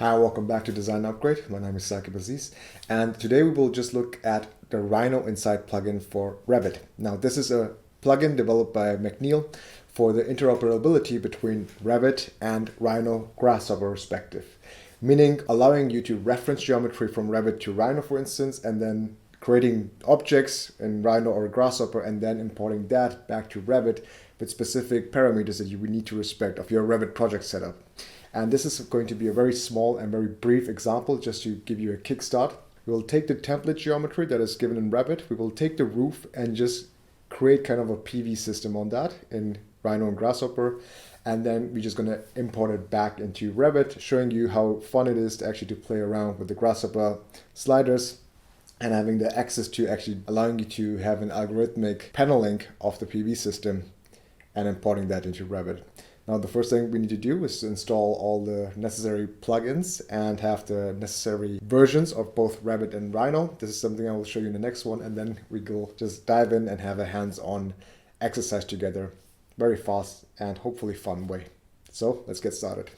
Hi, welcome back to Design Upgrade. My name is Saqib Aziz, and today we will just look at the Rhino.Inside plugin for Revit. Now, this is a plugin developed by McNeil for the interoperability between Revit and Rhino Grasshopper respective, meaning allowing you to reference geometry from Revit to Rhino, for instance, and then creating objects in Rhino or Grasshopper and then importing that back to Revit with specific parameters that you would need to respect of your Revit project setup. And this is going to be a very small and very brief example just to give you a kickstart. We will take the template geometry that is given in Revit. We will take the roof and just create kind of a PV system on that in Rhino and Grasshopper. And then we're just going to import it back into Revit, showing you how fun it is to actually play around with the Grasshopper sliders and having the access to actually allowing you to have an algorithmic paneling of the PV system and importing that into Revit. Now, the first thing we need to do is to install all the necessary plugins and have the necessary versions of both Revit and Rhino. This is something I will show you in the next one, and then we will just dive in and have a hands-on exercise together, very fast and hopefully fun way. So let's get started.